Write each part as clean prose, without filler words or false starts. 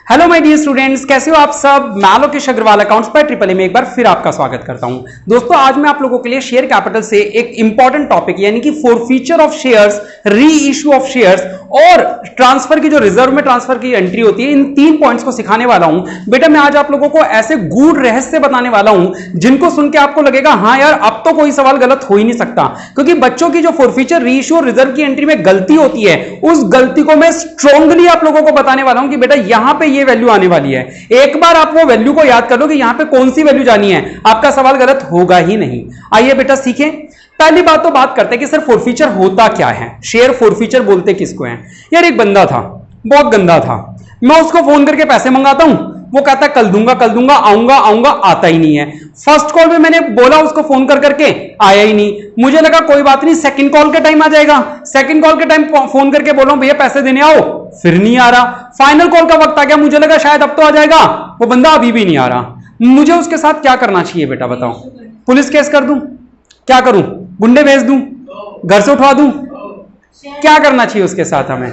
Hello my dear students, कैसे हो आप सब। मैं लोकेश अग्रवाल अकाउंट्स पर ट्रिपल ए में एक बार फिर आपका स्वागत करता हूं। दोस्तों, आज मैं आप लोगों के लिए शेयर कैपिटल से एक इंपॉर्टेंट टॉपिक यानी कि फॉरफीचर ऑफ शेयर्स, री इश्यू ऑफ शेयर्स और ट्रांसफर की जो रिजर्व में ट्रांसफर की एंट्री होती है, इन 3 पॉइंट्स को सिखाने वाला हूं। बेटा मैं आज आप लोगों को ऐसे गूढ़ रहस्य बताने वाला हूं जिनको सुन के आपको लगेगा हाँ यार अब तो कोई सवाल गलत हो ही नहीं सकता, क्योंकि बच्चों की जो फॉरफीचर, री इश्यू और रिजर्व की एंट्री में गलती होती है उस गलती को मैं स्ट्रांगली आप लोगों को बताने वाला हूं कि बेटा यहां पे ये वैल्यू आने वाली है। एक बार आप वो वैल्यू को याद कर लो कि यहां पे कौन सी वैल्यू जानी है, आपका सवाल गलत होगा ही नहीं। आइए बेटा सीखें। पहली बात तो बात करते हैं कि सर फॉरफीचर होता क्या है, शेयर फॉरफीचर बोलते किसको है। यार एक बंदा था, बहुत गंदा था, मैं उसको फोन करके पैसे मंगाता हूं, वो कहता है कल दूंगा, आऊंगा आता ही नहीं है। फर्स्ट कॉल पे मैंने बोला उसको फोन करके, आया ही नहीं। मुझे लगा कोई बात नहीं, सेकंड कॉल के टाइम आ जाएगा। सेकंड कॉल के टाइम फोन करके बोला भैया पैसे देने आओ, फिर नहीं आ रहा। फाइनल कॉल का वक्त आ गया, मुझे लगा शायद अब तो आ जाएगा, वो बंदा अभी भी नहीं आ रहा। मुझे उसके साथ क्या करना चाहिए बेटा बताओ? पुलिस केस कर दूं? क्या करूं? गुंडे भेज दूं? घर से उठवा दूं? क्या करना चाहिए उसके साथ हमें?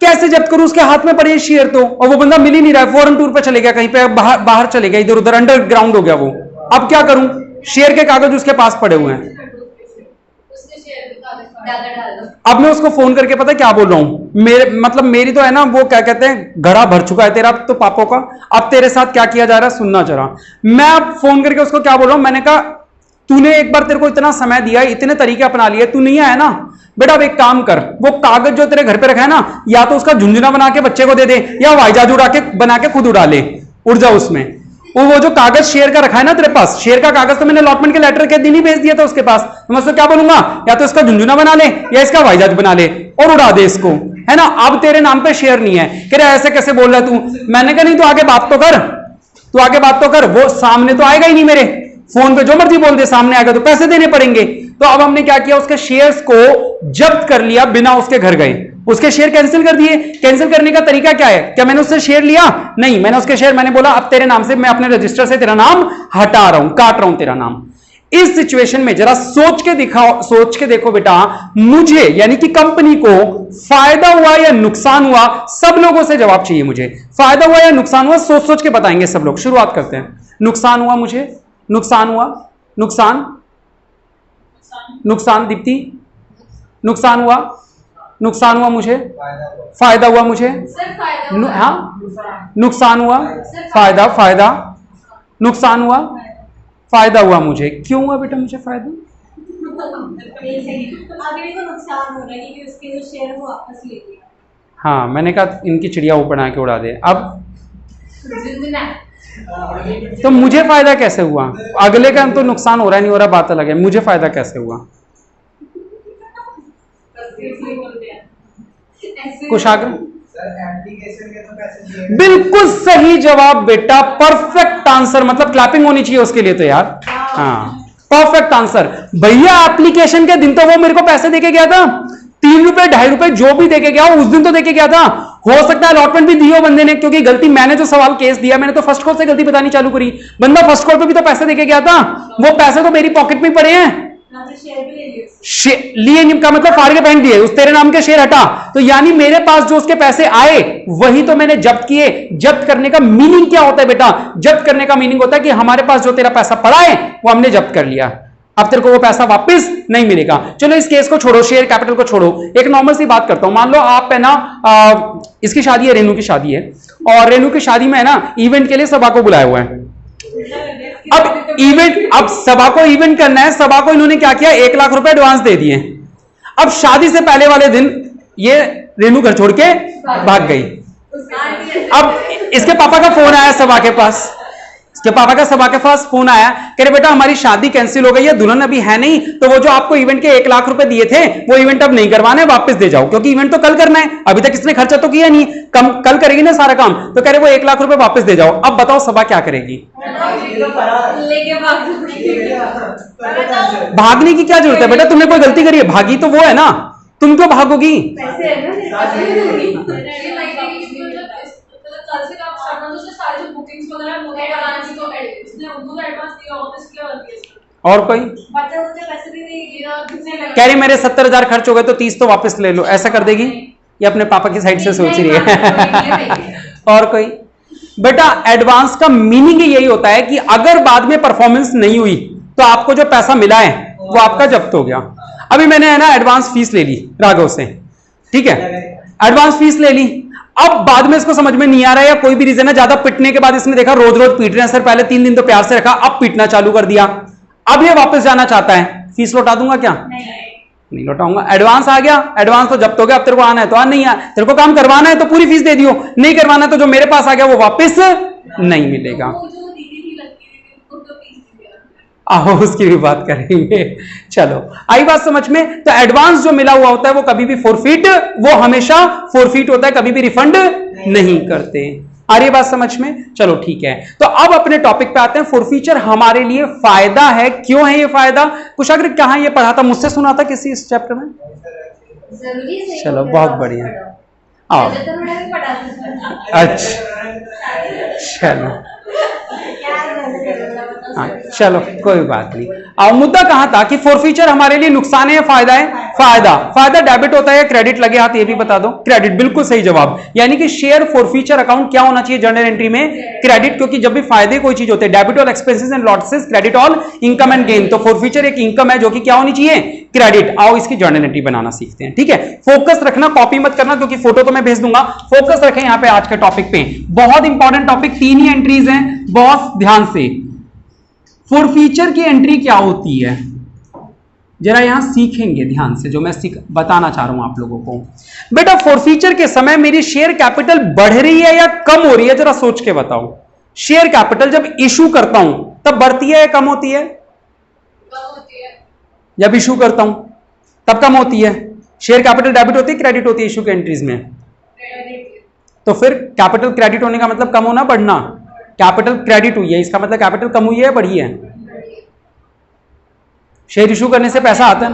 कैसे जब्त करूं? उसके हाथ में पड़े शेयर तो, और वो बंदा मिल ही नहीं रहा है, फॉरेन टूर पे चले गया, कहीं पे बाहर चले गया, इधर उधर अंडरग्राउंड हो गया वो। अब क्या करूं? शेयर के कागज उसके पास पड़े हुए हैं। अब मैं उसको फोन करके पता क्या बोल रहा हूं, मेरी तो है ना, वो क्या कहते हैं, घड़ा भर चुका है तेरा तो पापों का, अब तेरे साथ क्या किया जा रहा है सुनना जरा। मैं अब फोन करके उसको क्या बोल रहा हूं, मैंने कहा तूने एक बार, तेरे को इतना समय दिया, इतने तरीके अपना लिए, तू नहीं आया ना बेटा, अब एक काम कर, वो कागज जो तेरे घर पे रखा है ना, या तो उसका झुंझुना बना के बच्चे को दे दे, या हवाई जहाज उड़ा के बना के खुद उड़ा ले, उड़ जा उसमें। वो जो कागज शेयर का रखा है ना तेरे पास, शेयर का कागज तो मैंने अलॉटमेंट के लेटर के दिन ही भेज दिया था उसके पास। तो मैं उसको क्या बोलूंगा, या तो इसका झुंझुना बना ले या इसका हवाई जहाज बना ले और उड़ा दे इसको, है ना। अब तेरे नाम पे शेयर नहीं है। कह रहे ऐसे कैसे बोल रहा है तू? मैंने कहा नहीं, तू आगे बात तो कर, वो सामने तो आएगा ही नहीं, मेरे फोन पे जो मर्जी बोल दे, सामने आएगा तो पैसे देने पड़ेंगे। तो अब हमने क्या किया, उसके शेयर्स को जब्त कर लिया बिना उसके घर गए, उसके शेयर कैंसिल कर दिए। कैंसिल करने का तरीका क्या है? क्या मैंने उससे शेयर लिया? नहीं, मैंने उसके शेयर, मैंने बोला अब तेरे नाम से मैं अपने रजिस्टर से तेरा नाम हटा रहा हूं, काट रहा हूं तेरा नाम। इस सिचुएशन में जरा सोच के देखो बेटा, मुझे यानी कि कंपनी को फायदा हुआ या नुकसान हुआ? सब लोगों से जवाब चाहिए मुझे, फायदा हुआ या नुकसान हुआ? सोच के बताएंगे सब लोग। शुरुआत करते हैं। नुकसान हुआ मुझे, नुकसान हुआ, नुकसान दीप्ति, नुकसान हुआ मुझे, फायदा हुआ मुझे, हाँ नुकसान हुआ, फायदा, नुकसान हुआ, फायदा हुआ मुझे। क्यों हुआ बेटा मुझे फायदा? नुकसान हो रहा है क्योंकि उसके जो शेयर वो वापस ले लिया। हाँ, मैंने कहा इनकी चिड़िया ऊपर बना के उड़ा दे। अब तो मुझे फायदा कैसे हुआ? अगले का तो नुकसान हो रहा है नहीं हो रहा बात अलग है, मुझे फायदा कैसे हुआ? कुशाग्र बिल्कुल सही जवाब बेटा, परफेक्ट आंसर, मतलब क्लैपिंग होनी चाहिए उसके लिए तो यार। हाँ परफेक्ट आंसर भैया। एप्लीकेशन के दिन तो वो मेरे को पैसे देके गया था, 3 रुपए 2.5 रुपए जो भी देके गया उस दिन तो देके गया था। हो सकता है अलॉटमेंट भी दियो बंदे ने, क्योंकि गलती मैंने जो सवाल केस दिया, मैंने तो फर्स्ट कॉल से गलती बतानी चालू करी। बंदा फर्स्ट कॉल पे भी तो पैसे देके गया था, वो पैसे तो मेरी पॉकेट में पड़े हैं। लिए का मतलब फाड़ के पहन दिए, उस तेरे नाम के शेयर हटा, तो यानी मेरे पास जो उसके पैसे आए वही तो मैंने जब्त किए। जब्त करने का मीनिंग क्या होता है बेटा? जब्त करने का मीनिंग होता है कि हमारे पास जो तेरा पैसा पड़ा है वो हमने जब्त कर लिया, अब तेरे को वो पैसा वापस नहीं मिलेगा। चलो इस केस को छोड़ो, शेयर कैपिटल को छोड़ो, एक नॉर्मल सी बात करता हूं। मान लो आप है ना, इसकी शादी है, रेनू की शादी है, और रेनू की शादी में है ना इवेंट के लिए सभा को बुलाया हुआ है। अब सभा को इवेंट करना है, सभा को इन्होंने क्या किया, 1 लाख रुपए एडवांस दे दिए। अब शादी से पहले वाले दिन ये रेनू घर छोड़ के भाग गई। अब इसके पापा का फोन आया सभा के पास, सभा के पास फोन आया, कह रहे बेटा हमारी शादी कैंसिल हो गई है, दुल्हन अभी है नहीं, तो वो जो आपको इवेंट के 1 लाख रुपए दिए थे वो इवेंट अब नहीं करवाने, वापस दे जाओ, क्योंकि इवेंट तो कल करना है, अभी तक इसने खर्चा तो किया नहीं, कल करेगी ना सारा काम, तो कह रहे वो 1 लाख रुपए वापस दे जाओ। अब बताओ सभा क्या करेगी? भागने की क्या जरूरत है बेटा? तुमने कोई गलती करी है? भागी तो वो है ना, तुम क्यों भागोगी? और कोई कह रही मेरे 70,000 खर्च हो गए तो 30 तो वापस ले लो, ऐसा कर देगी? ये अपने पापा की साइड से सोच रही है। और कोई? बेटा एडवांस का मीनिंग यही होता है कि अगर बाद में परफॉर्मेंस नहीं हुई तो आपको जो पैसा मिला है वो आपका जब्त हो गया। अभी मैंने है ना एडवांस फीस ले ली राघव से, ठीक है, एडवांस फीस ले ली। अब बाद में इसको समझ में नहीं आ रहा है या कोई भी रीजन है, ज्यादा पिटने के बाद इसने देखा रोज रोज पीट रहे हैं सर, पहले 3 दिन तो प्यार से रखा, अब पीटना चालू कर दिया, अब ये वापस जाना चाहता है, फीस लौटा दूंगा क्या? नहीं लौटाऊंगा। एडवांस आ गया, एडवांस तो जब्त हो गया, अब तेरे को आना है तो आ, नहीं आ, तेरे को काम करवाना है तो पूरी फीस दे दियो, नहीं करवाना है तो जो मेरे पास आ गया वो वापस नहीं मिलेगा। आओ उसकी भी बात करेंगे। चलो आई बात समझ में? तो एडवांस जो मिला हुआ होता है वो कभी भी फोरफिट, वो हमेशा फोरफिट होता है, कभी भी रिफंड नहीं करते। आ रही बात समझ में? चलो ठीक है, तो अब अपने टॉपिक पे आते हैं। फोरफीचर हमारे लिए फायदा है, क्यों है ये फायदा? कुछ अगर कहां ये पढ़ा था, मुझसे सुना था किसी इस चैप्टर में? चलो बहुत बढ़िया। आओ अच्छा चलो हाँ चलो कोई बात नहीं। अब मुद्दा कहां था कि फोरफीचर हमारे लिए नुकसान है या फायदा है? फायदा। फायदा डेबिट होता है या क्रेडिट? लगे हाथ ये भी बता दो। क्रेडिट, बिल्कुल सही जवाब। यानी कि शेयर फोरफीचर अकाउंट क्या होना चाहिए जर्नल एंट्री में? क्रेडिट, क्योंकि जब भी फायदे कोई चीज होते हैं, debit all expenses and losses, credit all income and gain, तो फोरफीचर एक इनकम है जो कि क्या होनी चाहिए? क्रेडिट। आओ इसकी जर्नल एंट्री बनाना सीखते हैं, ठीक है? फोकस रखना, कॉपी मत करना, क्योंकि फोटो तो मैं भेज दूंगा। फोकस रखें यहाँ पे आज के टॉपिक पे, बहुत इंपॉर्टेंट टॉपिक, 3 ही एंट्रीज हैं, बहुत ध्यान से। फोरफीचर की एंट्री क्या होती है जरा यहां सीखेंगे ध्यान से, जो मैं बताना चाह रहा हूं आप लोगों को। बेटा फोरफीचर के समय मेरी शेयर कैपिटल बढ़ रही है या कम हो रही है? जरा सोच के बताओ। शेयर कैपिटल जब इशू करता हूं तब बढ़ती है या कम होती है? जब इशू करता हूं तब कम होती है। शेयर कैपिटल डेबिट होती है क्रेडिट होती है इशू के एंट्रीज में? तो फिर कैपिटल क्रेडिट होने का मतलब कम होना बढ़ना? कैपिटल क्रेडिट हुई है, इसका मतलब कैपिटल कम हुई है बढ़ी है? शेयर इशू करने से पैसा आता है।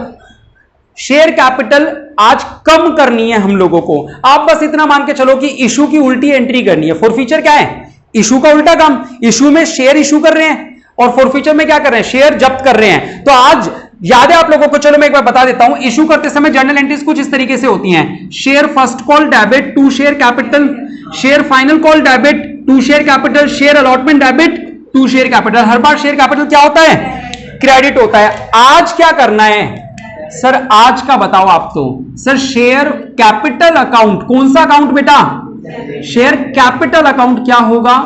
शेयर कैपिटल आज कम करनी है हम लोगों को। आप बस इतना मान के चलो कि इशू की उल्टी एंट्री करनी है। फोरफीचर क्या है? इशू का उल्टा काम। इशू में शेयर इशू कर रहे हैं और फोरफीचर में क्या कर रहे हैं? शेयर जब्त कर रहे हैं। तो आज याद है आप लोगों को? चलो मैं एक बार बता देता हूं। इशू करते समय जर्नल एंट्रीज कुछ इस तरीके से होती हैं। Share first call debit to share capital, share final call debit to share capital, share allotment debit to share capital. हर बार शेयर कैपिटल क्या होता है? क्रेडिट होता है। आज क्या करना है सर? आज का बताओ आप तो। सर शेयर कैपिटल अकाउंट, कौन सा अकाउंट बेटा? शेयर कैपिटल अकाउंट क्या होगा?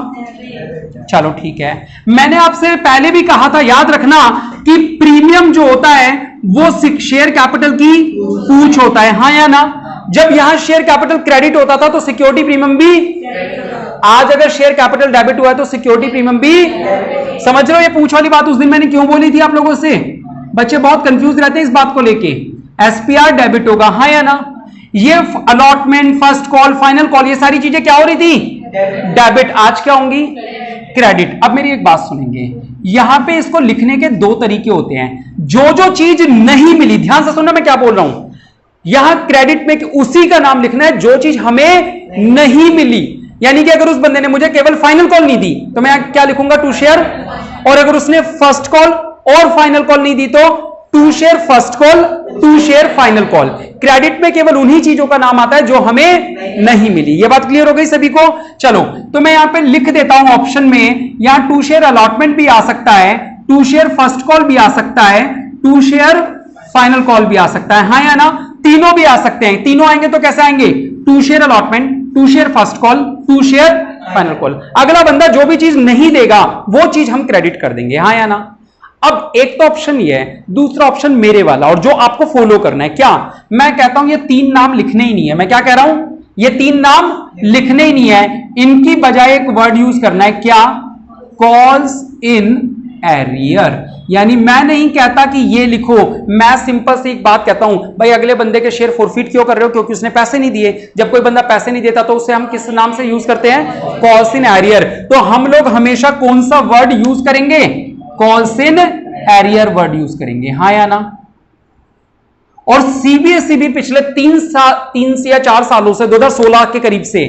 चलो ठीक है, मैंने आपसे पहले भी कहा था, याद रखना कि प्रीमियम जो होता है वो शेयर कैपिटल की पूछ होता है, हाँ या ना? जब यहां शेयर कैपिटल क्रेडिट होता था तो सिक्योरिटी प्रीमियम भी। आज अगर शेयर कैपिटल डेबिट हुआ है तो सिक्योरिटी प्रीमियम भी। समझ रहे हो ये पूछ वाली बात उस दिन मैंने क्यों बोली थी आप लोगों से? बच्चे बहुत कंफ्यूज रहते हैं इस बात को लेके। एसपीआर डेबिट होगा, हाँ या ना? ये allotment, first call, final call, ये सारी चीजें क्या हो रही थी? डेबिट। आज क्या होंगी? क्रेडिट। अब मेरी एक बात सुनेंगे, यहां पे इसको लिखने के 2 तरीके होते हैं। जो चीज नहीं मिली, ध्यान से सुनना मैं क्या बोल रहा हूं। यहां क्रेडिट में उसी का नाम लिखना है जो चीज हमें नहीं मिली। यानी कि अगर उस बंदे ने मुझे केवल फाइनल कॉल नहीं दी तो मैं क्या लिखूंगा? To share. और अगर उसने फर्स्ट कॉल और फाइनल कॉल नहीं दी तो to share first call, to share final call. Credit में केवल उन्हीं चीजों का नाम आता है जो हमें नहीं मिली। ये बात क्लियर हो गई सभी को? चलो तो मैं यहां पे लिख देता हूं ऑप्शन में, यहां टू शेयर अलॉटमेंट भी आ सकता है, टू शेयर फर्स्ट कॉल भी आ सकता है, टू शेयर फाइनल कॉल भी आ सकता है, हाँ या ना? तीनों भी आ सकते हैं। तीनों आएंगे तो कैसे आएंगे? To share allotment, to share first call, to share final call. अगला बंदा जो भी चीज नहीं देगा वो चीज हम क्रेडिट कर देंगे, हाँ या ना? अब एक तो ऑप्शन ये है, दूसरा ऑप्शन मेरे वाला, और जो आपको फॉलो करना है क्या? मैं कहता हूं ये 3 नाम लिखने ही नहीं है। मैं क्या कह रहा हूं? ये 3 नाम लिखने ही नहीं है, इनकी बजाय एक वर्ड यूज करना है, क्या? Calls in arrear. यानी मैं नहीं कहता कि ये लिखो, मैं सिंपल से एक बात कहता हूं, भाई अगले बंदे के शेयर फोरफिट क्यों कर रहे हो? क्योंकि उसने पैसे नहीं दिए। जब कोई बंदा पैसे नहीं देता तो उसे हम किस नाम से यूज करते हैं? Calls in arrear. तो हम लोग हमेशा कौन सा वर्ड यूज करेंगे? Calls in arrear word use करेंगे, हाँ या ना? और सीबीएसई भी पिछले 3 से या 4 सालों से 2016 के करीब से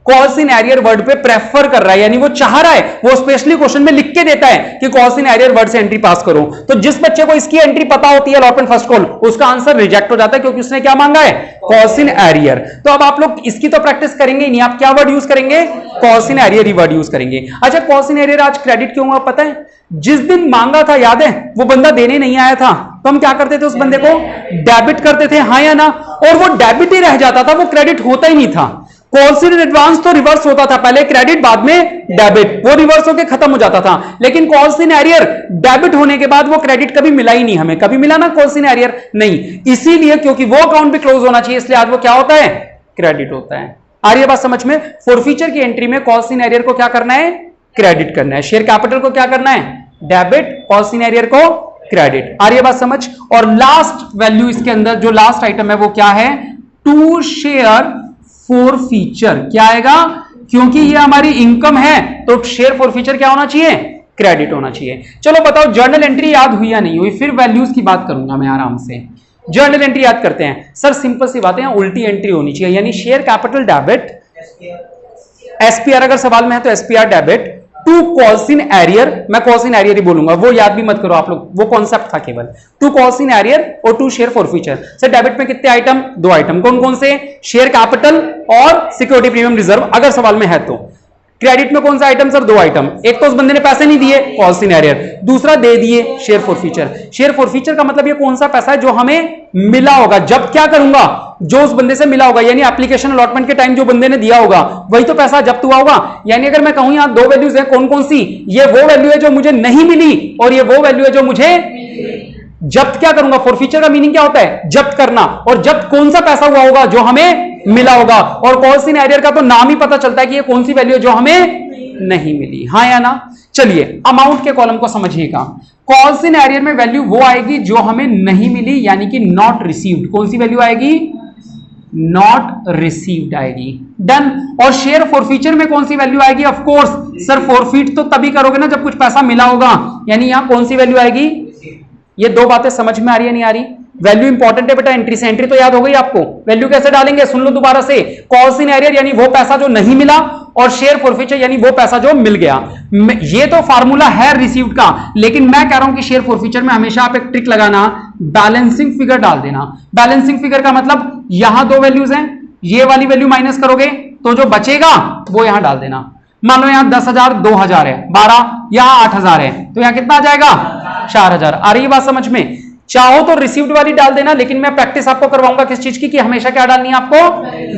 कॉल्स इन एरियर वर्ड पे प्रेफर कर रहा है, यानी वो चाह रहा है, वो स्पेशली क्वेश्चन में लिख के देता है कि कॉल्स इन एरियर वर्ड से एंट्री पास करो। तो जिस बच्चे को इसकी एंट्री पता होती है अलॉटमेंट फर्स्ट कॉल, उसका आंसर रिजेक्ट हो जाता है क्योंकि उसने क्या मांगा है, कॉल्स इन एरियर। तो अब आप लोग इसकी तो प्रैक्टिस करेंगे ही नहीं, आप क्या वर्ड यूज करेंगे, calls in arrear he word use करेंगे। अच्छा, कॉल्स इन एरियर आज क्रेडिट क्यों हुआ पता है? जिस दिन मांगा था याद है, वो बंदा देने नहीं आया था, तो हम क्या करते थे, उस बंदे को डेबिट करते थे, हाँ या ना, और वो डेबिट ही रह जाता था, वो क्रेडिट होता ही नहीं था। कॉल्स इन एडवांस तो रिवर्स होता था, पहले क्रेडिट बाद में डेबिट, वो रिवर्स होकर खत्म हो जाता था। लेकिन कॉल्स इन एरियर डेबिट होने के बाद वो क्रेडिट कभी मिला ही नहीं हमें, कभी मिला ना कॉल्स इन एरियर नहीं, इसीलिए क्योंकि वो अकाउंट भी क्लोज होना चाहिए, इसलिए आज वो क्या होता है, क्रेडिट होता है। आ रही है बात समझ में? फॉरफीचर की एंट्री में कॉल्स इन एरियर को क्या करना है, क्रेडिट करना है। शेयर कैपिटल को क्या करना है, डेबिट, कॉल्स इन एरियर को क्रेडिट। आ रही है बात समझ? और लास्ट वैल्यू इसके अंदर जो लास्ट आइटम है वो क्या है, टू शेयर फॉरफीचर। क्या आएगा, क्योंकि ये हमारी इनकम है तो शेयर फॉरफीचर क्या होना चाहिए, क्रेडिट होना चाहिए। चलो बताओ जर्नल एंट्री याद हुई या नहीं हुई, फिर वैल्यूज की बात करूंगा मैं आराम से। जर्नल एंट्री याद करते हैं सर, सिंपल सी बातें, उल्टी एंट्री होनी चाहिए, यानी शेयर कैपिटल डेबिट, एसपीआर अगर सवाल में है तो SPR debit, to calls in arrear, मैं कॉल्स इन एरियर ही बोलूंगा, वो याद भी मत करो आप लोग, वो कॉन्सेप्ट था केवल, टू कॉल्स इन एरियर और to share forfeiture. Sir debit में कितने आइटम, दो आइटम, कौन कौन से, शेयर कैपिटल और सिक्योरिटी प्रीमियम रिजर्व अगर सवाल में है तो। क्रेडिट में कौन सा आइटम सर, दो आइटम, एक तो उस बंदे ने पैसे नहीं दिए, कॉल्स इन एरियर, दूसरा दे दिए, शेयर फॉरफीचर। शेयर फॉरफीचर का मतलब ये कौन सा पैसा है जो हमें मिला होगा, जब क्या करूंगा, जो उस बंदे से मिला होगा, यानी एप्लीकेशन अलॉटमेंट के टाइम जो बंदे ने दिया होगा वही तो पैसा जब्त हुआ होगा। यानी अगर मैं कहूं यहां दो वैल्यूज है, कौन कौन सी, ये वो वैल्यू है जो मुझे नहीं मिली और ये वो वैल्यू है जो मुझे जब्त क्या करूंगा। फॉरफीचर का मीनिंग क्या होता है, जब्त करना, और जब्त कौन सा पैसा हुआ होगा, जो हमें मिला होगा। और कॉल्स इन एरियर का तो नाम ही पता चलता है कि ये कौन सी वैल्यू है जो हमें नहीं मिली, हाँ या ना। चलिए अमाउंट के कॉलम को समझिएगा, कॉल्स इन एरियर में वैल्यू वो आएगी जो हमें नहीं मिली, यानी कि नॉट रिसीव्ड। कौन सी वैल्यू आएगी, नॉट रिसीव्ड आएगी, डन। और शेयर फॉरफीचर में कौन सी वैल्यू आएगी, ऑफ कोर्स सर फॉरफीट तो तभी करोगे ना जब कुछ पैसा मिला होगा, यानी यहां कौन सी वैल्यू आएगी। ये दो बातें समझ में आ रही है नहीं आ रही, वैल्यू इंपॉर्टेंट है बेटा, एंट्री से एंट्री तो याद हो गई आपको। वैल्यू कैसे डालेंगे, सुन लो दोबारा से, कॉल्स इन एरियर यानी वो पैसा जो नहीं मिला, और शेयर फॉरफीचर यानी वो पैसा जो मिल गया। ये तो फार्मूला है रिसीव्ड का, लेकिन मैं कह रहा हूं कि शेयर फॉरफीचर में हमेशा आप एक ट्रिक लगाना, बैलेंसिंग फिगर डाल देना। बैलेंसिंग फिगर का मतलब यहां दो वैल्यूज हैं, ये वाली वैल्यू माइनस करोगे तो जो बचेगा वो यहां डाल देना। मान लो यहां 10,000 2,000 है, 12 यहां 8,000 है, तो यहां कितना आ जाएगा 4,000। आ रही है बात समझ में? चाहो तो रिसीव्ड वाली डाल देना, लेकिन मैं प्रैक्टिस आपको करवाऊंगा किस चीज की, कि हमेशा क्या डालनी है आपको,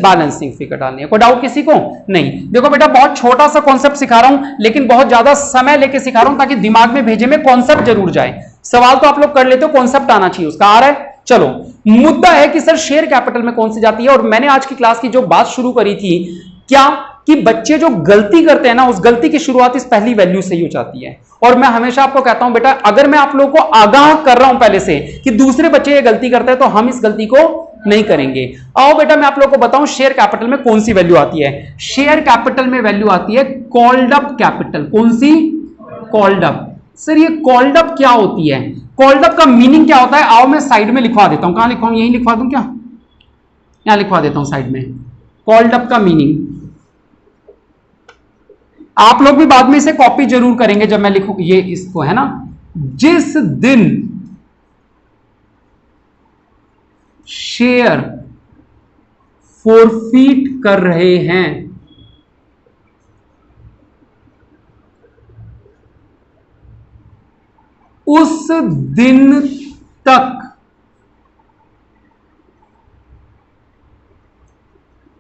बैलेंसिंग फिगर डालनी है। कोई डाउट किसी को नहीं? देखो बेटा बहुत छोटा सा कॉन्सेप्ट सिखा रहा हूं, लेकिन बहुत ज्यादा समय लेके सिखा रहा हूं ताकि दिमाग में भेजे में कॉन्सेप्ट जरूर जाए। सवाल तो आप लोग कर लेते हो, कॉन्सेप्ट आना चाहिए उसका। आ रहा है? चलो मुद्दा है कि सर शेयर कैपिटल में कौन सी जाती है। और मैंने आज की क्लास की जो बात शुरू करी थी, क्या कि बच्चे जो गलती करते हैं ना, उस गलती की शुरुआत इस पहली वैल्यू से ही हो जाती है। और मैं हमेशा आपको कहता हूं बेटा, अगर मैं आप लोगों को आगाह कर रहा हूं पहले से कि दूसरे बच्चे ये गलती करते हैं, तो हम इस गलती को नहीं करेंगे। आओ बेटा मैं आप लोगों को बताऊं शेयर कैपिटल में कौन सी वैल्यू आती है। शेयर कैपिटल में वैल्यू आती है कॉल्ड अप कैपिटल। कौन सी? Called up. सर ये कॉल्ड अप क्या होती है, कॉल्ड अप का मीनिंग क्या होता है? आओ मैं साइड में लिखवा देता हूं। कहां लिखवाऊं, यहीं लिखवा दूं क्या? यहां लिखवा देता हूं साइड में। कॉल्ड अप का मीनिंग आप लोग भी बाद में इसे कॉपी जरूर करेंगे जब मैं लिखूं ये इसको, है ना। जिस दिन शेयर फॉरफीट कर रहे हैं उस दिन तक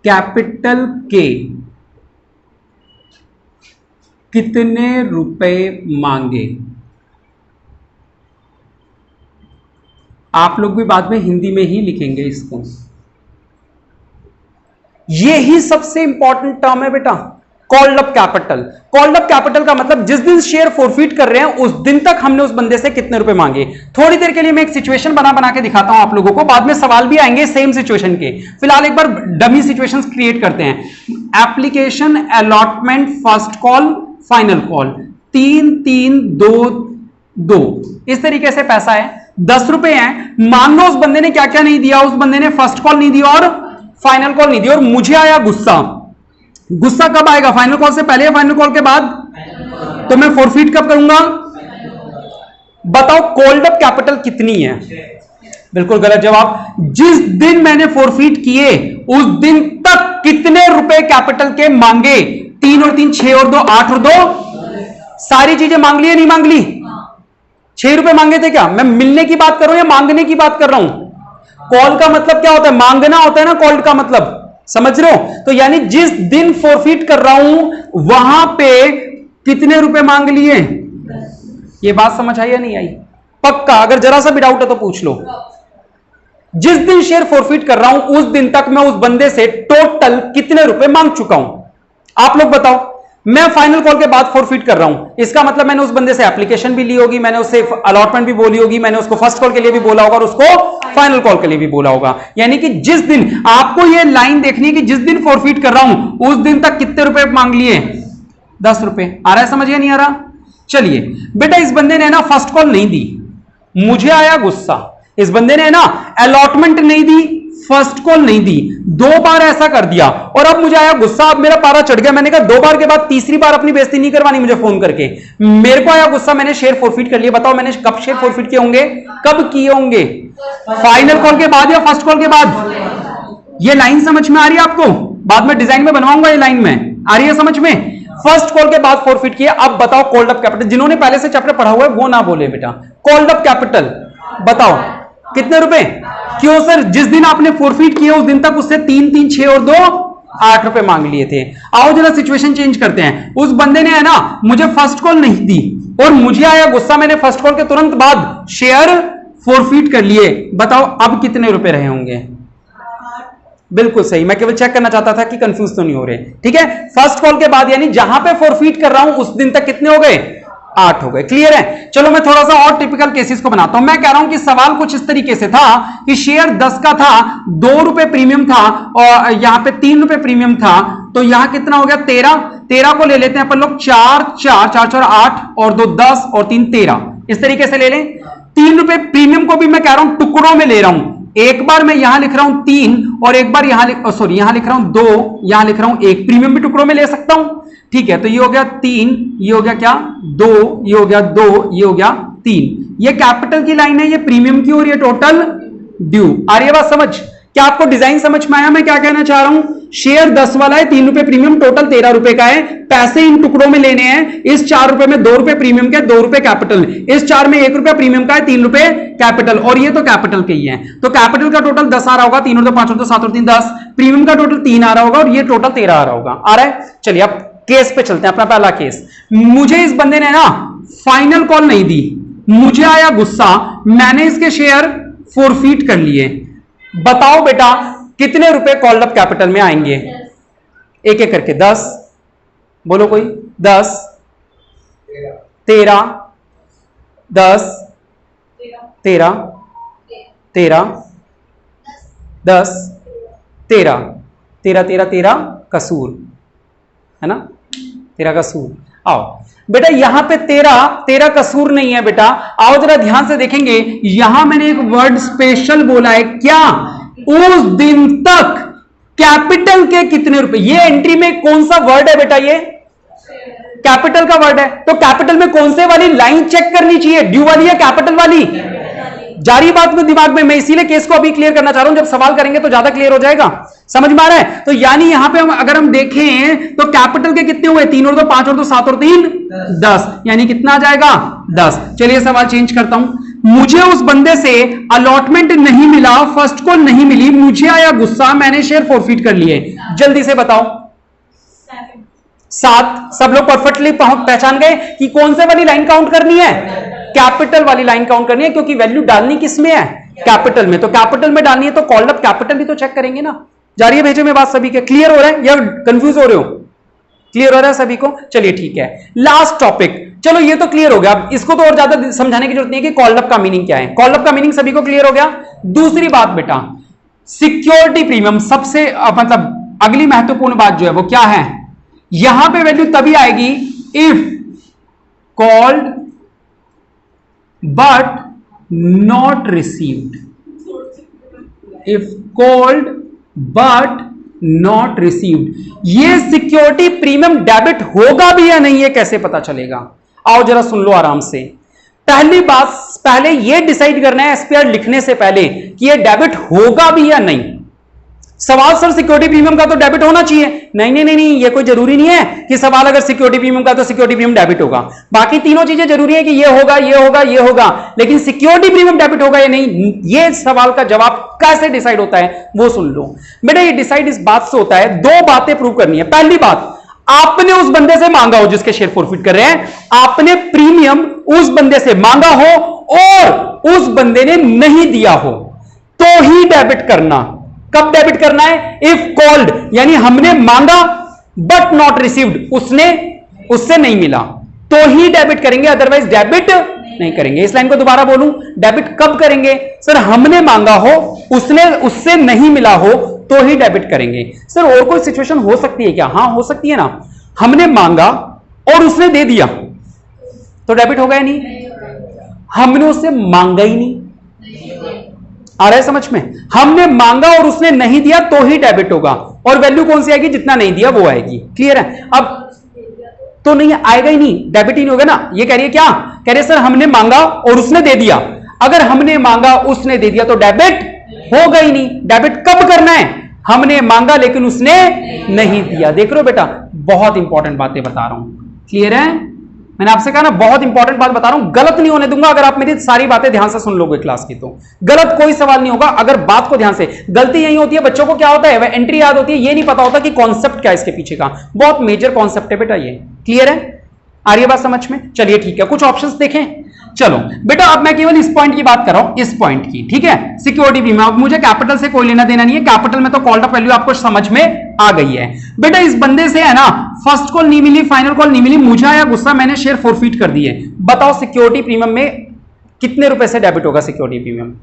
कैपिटल के कितने रुपए मांगे। आप लोग भी बाद में हिंदी में ही लिखेंगे इसको। ये ही सबसे इंपॉर्टेंट टर्म है बेटा, called up capital. Called up capital का मतलब जिस दिन शेयर फॉरफीट कर रहे हैं उस दिन तक हमने उस बंदे से कितने रुपए मांगे। थोड़ी देर के लिए मैं एक सिचुएशन बना के दिखाता हूं आप लोगों को, बाद में सवाल भी आएंगे सेम सिचुएशन के। फिलहाल एक बार डमी सिचुएशंस क्रिएट करते हैं। Application allotment first call final call 3,3,2,2 इस तरीके से पैसा है, 10 रुपए हैं। मान लो उस बंदे ने क्या क्या नहीं दिया, उस बंदे ने फर्स्ट कॉल नहीं दी और फाइनल कॉल नहीं दी, और मुझे आया गुस्सा गुस्सा कब आएगा, फाइनल कॉल से पहले या फाइनल कॉल के बाद? तो मैं फोरफीट कब करूंगा? बताओ कॉल्ड अप कैपिटल कितनी है? बिल्कुल गलत जवाब। जिस दिन मैंने फोरफीट किए उस दिन तक कितने रुपए कैपिटल के मांगे? 3 और 3 6 और 2 8 और 2 सारी चीजें मांग ली या नहीं मांग ली? 6 रुपए मांगे थे क्या? मैं मिलने की बात कर रहा हूं या मांगने की बात कर रहा हूं? कॉल का मतलब क्या होता है? मांगना होता है ना कॉल्ड का मतलब, समझ रहे हो? तो यानी जिस दिन फोरफीट कर रहा हूं वहां पे कितने रुपए मांग लिए? ये बात समझ आई या नहीं आई? पक्का, अगर जरा सा भी डाउट है तो पूछ लो। जिस दिन शेयर फोरफीट कर रहा हूं उस दिन तक मैं उस बंदे से टोटल कितने रुपए मांग चुका हूं? आप लोग बताओ। मैं फाइनल कॉल के बाद फोरफीट कर रहा हूं, इसका मतलब मैंने उस बंदे से एप्लीकेशन भी ली होगी, मैंने उससे अलॉटमेंट भी बोली होगी, मैंने उसको फर्स्ट कॉल के लिए भी बोला होगा और उसको फाइनल कॉल के लिए भी बोला होगा। यानी कि जिस दिन, आपको यह लाइन देखनी है कि जिस दिन फोरफीट कर रहा हूं उस दिन तक कितने रुपए मांग लिए? 10 रुपए। आ रहा है समझ या नहीं आ रहा? चलिए बेटा, इस बंदे ने ना फर्स्ट कॉल नहीं दी, मुझे आया गुस्सा। इस बंदे ने ना अलॉटमेंट नहीं दी, फर्स्ट कॉल नहीं दी, 2 बार ऐसा कर दिया और अब मुझे आया गुस्सा, अब मेरा पारा चढ़ गया। मैंने कहा 2 बार के बाद तीसरी बार अपनी बेइज्जती नहीं करवानी मुझे फोन करके। मेरे को आया गुस्सा, मैंने शेयर फोरफीट कर लिया। बताओ मैंने कब शेयर फोरफीट किए होंगे? कब किए होंगे? फाइनल कॉल के बाद या फर्स्ट कॉल के बाद? ये लाइन समझ में आ रही है आपको? बाद में डिजाइन में बनवाऊंगा, ये लाइन में आ रही है समझ में? फर्स्ट कॉल के बाद फोरफीट किया। अब बताओ कॉल्ड अप कैपिटल, जिन्होंने पहले से चैप्टर पढ़ा हुआ है वो ना बोले बेटा। कॉल्ड अप कैपिटल बताओ कितने रुपए? क्यों सर? जिस दिन आपने फोरफीट किया उस दिन तक उससे 3 3 6 और 2 8 रुपए मांग लिए थे। आओ जरा सिचुएशन चेंज करते हैं। उस बंदे ने है ना मुझे फर्स्ट कॉल नहीं दी और मुझे आया गुस्सा, मैंने फर्स्ट कॉल के तुरंत बाद शेयर फोरफीट कर लिए। बताओ अब कितने रुपए रहे होंगे? बिल्कुल सही। मैं केवल चेक करना चाहता था कि कंफ्यूज तो नहीं हो रहे। ठीक है, फर्स्ट कॉल के बाद यानी जहां पे फोरफीट कर रहा हूं उस दिन तक कितने हो गए? 8 हो गए। क्लियर है? चलो मैं थोड़ा सा और टिपिकल केसेस को बनाता हूं। मैं कह रहा हूं कि सवाल कुछ इस तरीके से था कि शेयर 10 का था, 2 रुपए प्रीमियम था और यहां पे 3 रुपए प्रीमियम था, तो यहां कितना हो गया? 13 को ले लेते हैं अपन लोग। 4 4 4 4 8 और 2 10 और 3 13, इस तरीके से ले लें। 3 रुपए प्रीमियम को भी मैं कह रहा हूं टुकड़ों में ले रहा हूं। एक बार मैं यहां लिख रहा हूं 3 और एक बार यहां यहां लिख रहा हूं 2, यहां लिख रहा हूं 1। प्रीमियम भी टुकड़ों में ले सकता हूं। ठीक है, तो ये हो गया 3, ये हो गया क्या 2, ये हो गया 2, ये हो गया 3। ये कैपिटल की लाइन है, ये प्रीमियम की और ये टोटल ड्यू। आ रही है बात समझ? क्या आपको डिजाइन समझ में आया मैं क्या कहना चाह रहा हूं? शेयर 10 वाला है, 3 रुपए प्रीमियम, टोटल 13 रुपए का है। पैसे इन टुकड़ों में लेने हैं। इस 4 रुपए में 2 रुपए प्रीमियम के, 2 रुपए कैपिटल। इस 4 में 1 रुपया प्रीमियम का है, 3 रुपए कैपिटल, और ये तो कैपिटल के ही है। तो कैपिटल का टोटल 10 आ रहा होगा, 3 और 2 5 और 2 7 और 3 10। प्रीमियम का टोटल 3 आ रहा होगा और ये टोटल 13 आ रहा होगा। आ रहा है? चलिए अब केस पे चलते हैं। अपना पहला केस, मुझे इस बंदे ने ना फाइनल कॉल नहीं दी, मुझे आया गुस्सा, मैंने इसके शेयर फोरफीट कर लिए। बताओ बेटा कितने रुपए कॉल्ड अप कैपिटल में आएंगे? एक एक करके 10, बोलो कोई। 10 13 10 13 13 10 13 13 13 13 कसूर है ना, 13 कसूर। आओ बेटा यहां पे 13 कसूर नहीं है बेटा। आओ जरा ध्यान से देखेंगे, यहां मैंने एक वर्ड स्पेशल बोला है क्या? उस दिन तक कैपिटल के कितने रुपए। ये एंट्री में कौन सा वर्ड है बेटा? ये कैपिटल का वर्ड है। तो कैपिटल में कौन से वाली लाइन चेक करनी चाहिए? ड्यू वाली या कैपिटल वाली? जारी बात में दिमाग में, मैं इसीलिए केस को अभी क्लियर करना चाह रहा हूं, जब सवाल करेंगे तो ज्यादा क्लियर हो जाएगा। समझ में आ रहा है? तो यानी यहां पे अगर हम देखें तो कैपिटल के कितने हुए? 3 और 2 5 और 2 7 और 3 10, यानी कितना आ जाएगा? 10। चलिए सवाल चेंज करता हूं। मुझे उस बंदे से अलॉटमेंट नहीं मिला, फर्स्ट कॉल नहीं मिली, मुझे आया गुस्सा, मैंने शेयर फोरफीट कर लिए। जल्दी से बताओ। 7। सब लोग परफेक्टली पहचान गए कि कौन से वाली लाइन काउंट करनी है? कैपिटल वाली लाइन काउंट करनी है, क्योंकि वैल्यू डालनी किस में है? कैपिटल में। तो कैपिटल में डालनी है तो कॉल्ड अप कैपिटल भी तो चेक करेंगे ना। जा रही है भेजे में बात सभी के? क्लियर हो रहा है या कंफ्यूज हो रहे हो? क्लियर हो रहा है सभी को? चलिए ठीक है। लास्ट टॉपिक, चलो ये तो क्लियर हो गया, अब इसको तो और ज्यादा समझाने की जरूरत नहीं है कि कॉल्ड अप का मीनिंग क्या है। कॉल्ड अप का मीनिंग सभी को क्लियर हो गया। दूसरी बात बेटा, सिक्योरिटी प्रीमियम, सबसे मतलब अगली महत्वपूर्ण बात जो है वो क्या है? यहां पे वैल्यू तभी आएगी if called but not received. If called but not received. ये सिक्योरिटी प्रीमियम डेबिट होगा भी या नहीं, ये कैसे पता चलेगा? आओ जरा सुन लो आराम से। पहली बात, पहले ये डिसाइड करना है एसपीआर लिखने से पहले कि ये डेबिट होगा भी या नहीं। सवाल सर सिक्योरिटी प्रीमियम का तो डेबिट होना चाहिए। नहीं नहीं नहीं नहीं, ये कोई जरूरी नहीं है कि सवाल अगर सिक्योरिटी प्रीमियम का तो सिक्योरिटी प्रीमियम डेबिट होगा। बाकी तीनों चीजें जरूरी है कि ये होगा ये होगा ये होगा, लेकिन सिक्योरिटी प्रीमियम डेबिट होगा या नहीं, ये सवाल का जवाब कैसे डिसाइड होता है वो सुन लो बेटा। ये डिसाइड इस बात से होता है, दो बातें प्रूव करनी है। पहली बात, आपने उस बंदे से मांगा हो जिसके शेयर फॉरफिट कर रहे हैं, आपने प्रीमियम उस बंदे से मांगा हो और उस बंदे ने नहीं दिया हो तो ही डेबिट करना। कब डेबिट करना है? इफ कॉल्ड, यानी हमने मांगा बट नॉट रिसीव्ड, उससे नहीं मिला तो ही डेबिट करेंगे, अदरवाइज डेबिट नहीं करेंगे। इस लाइन को दोबारा बोलूं, डेबिट कब करेंगे? सर हमने मांगा हो, उससे नहीं मिला हो तो ही डेबिट करेंगे। सर और कोई सिचुएशन हो सकती है क्या? हां हो सकती है ना। हमने मांगा और उसने दे दिया तो डेबिट होगा या नहीं? हमने उससे मांगा ही नहीं, आ रहा है समझ में? हमने मांगा और उसने नहीं दिया तो ही डेबिट होगा, और वैल्यू कौन सी आएगी? जितना नहीं दिया वो आएगी। क्लियर है? अब तो नहीं आएगा ही नहीं, डेबिट ही नहीं होगा ना। ये कह रही है क्या? कह रही है सर हमने मांगा और उसने दे दिया। अगर हमने मांगा उसने दे दिया तो डेबिट होगा ही नहीं। डेबिट कब करना है? हमने मांगा लेकिन उसने नहीं दिया। देख रहे हो बेटा, बहुत इंपॉर्टेंट बातें बता रहा हूं। क्लियर है? मैंने आपसे कहा ना बहुत इंपॉर्टेंट बात बता रहा हूं, गलत नहीं होने दूंगा। अगर आप मेरी सारी बातें ध्यान से सुन लोगे क्लास की तो गलत कोई सवाल नहीं होगा। अगर बात को ध्यान से, गलती यही होती है बच्चों को, क्या होता है, वह एंट्री याद होती है, ये नहीं पता होता कि कॉन्सेप्ट क्या है इसके पीछे का। बहुत मेजर कॉन्सेप्ट है बेटा ये। क्लियर है? आ रही है बात समझ में? चलिए ठीक है, कुछ ऑप्शंस देखें। चलो बेटा, अब मैं केवल इस पॉइंट की बात कर रहा हूं, इस पॉइंट की। ठीक है, सिक्योरिटी प्रीमियम। अब मुझे कैपिटल से कोई लेना देना नहीं है, कैपिटल में तो कॉल्ड अप वैल्यू आपको समझ में आ गई है। बेटा इस बंदे से है ना, फर्स्ट कॉल नहीं मिली, फाइनल कॉल नहीं मिली, मुझे आया गुस्सा, मैंने शेयर फॉरफिट कर दिए। बताओ सिक्योरिटी प्रीमियम में कितने रुपए से डेबिट होगा? सिक्योरिटी प्रीमियम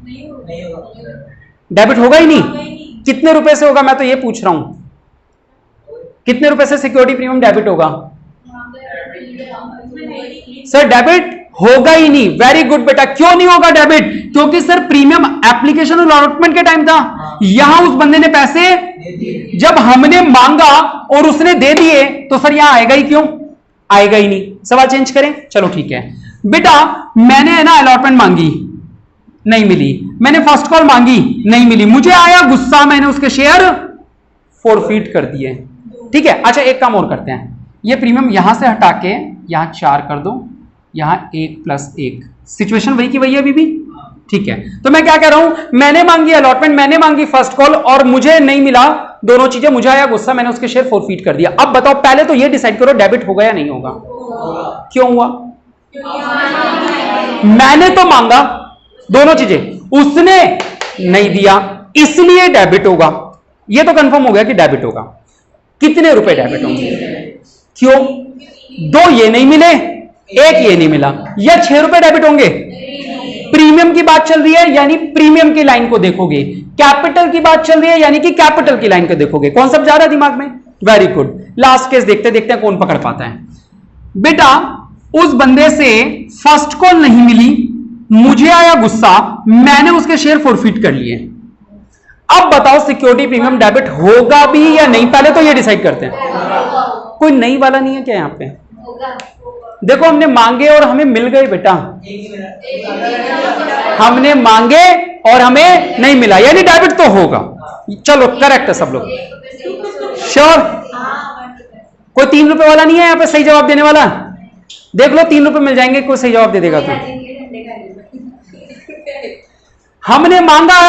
डेबिट होगा ही नहीं। कितने रुपए से होगा मैं तो ये पूछ रहा हूं, कितने रुपए से सिक्योरिटी प्रीमियम डेबिट होगा? सर डेबिट होगा ही नहीं। वेरी गुड बेटा। क्यों नहीं होगा डेबिट? क्योंकि सर प्रीमियम एप्लीकेशन और अलॉटमेंट के टाइम था। यहां उस बंदे ने पैसे जब हमने मांगा और उसने दे दिए तो सर यहां आएगा ही क्यों? आएगा ही नहीं। सवाल चेंज करें। चलो ठीक है बेटा, मैंने है ना अलॉटमेंट मांगी, नहीं मिली। मैंने फर्स्ट कॉल मांगी, नहीं मिली। मुझे आया गुस्सा, मैंने उसके शेयर फॉरफिट कर दिए। ठीक है, अच्छा एक काम और करते हैं, ये प्रीमियम यहां से हटा के यहां 4 कर दो, यहां 1 + 1। सिचुएशन वही की वही है अभी भी। ठीक है, तो मैं क्या कह रहा हूं, मैंने मांगी अलॉटमेंट, मैंने मांगी फर्स्ट कॉल और मुझे नहीं मिला दोनों चीजें। मुझे आया गुस्सा, मैंने उसके शेयर फॉरफिट कर दिया। अब बताओ, पहले तो ये डिसाइड करो डेबिट होगा या नहीं होगा। क्यों हुआ? मैंने तो मांगा दोनों चीजें, उसने नहीं दिया, इसलिए डेबिट होगा। ये तो कंफर्म हो गया कि डेबिट होगा। कितने रुपए डेबिट होंगे? क्यों? 2 ये नहीं मिले, 1 ये नहीं मिला, या 6 रुपए डेबिट होंगे? प्रीमियम की बात चल रही है यानी प्रीमियम की लाइन को देखोगे, कैपिटल की बात चल रही है यानी कि कैपिटल की लाइन को देखोगे। कॉन्सेप्ट जा रहा है दिमाग में? Very good. लास्ट केस देखते देखते कौन पकड़ पाता है। बेटा उस बंदे से फर्स्ट कॉल नहीं मिली, मुझे आया गुस्सा, मैंने उसके शेयर फॉरफिट कर लिए। अब बताओ सिक्योरिटी प्रीमियम डेबिट होगा भी या नहीं? पहले तो ये डिसाइड करते हैं। कोई नई वाला नहीं है क्या यहाँ पे? देखो हमने मांगे और हमें मिल गए बेटा, हमने मांगे और हमें नहीं मिला, यानी डेबिट तो होगा। चलो करेक्ट है सब लोग, श्योर? कोई 3 रुपए वाला नहीं है यहाँ पे सही जवाब देने वाला? देख लो 3 रुपए मिल जाएंगे, कोई सही जवाब दे देगा तो। हमने मांगा,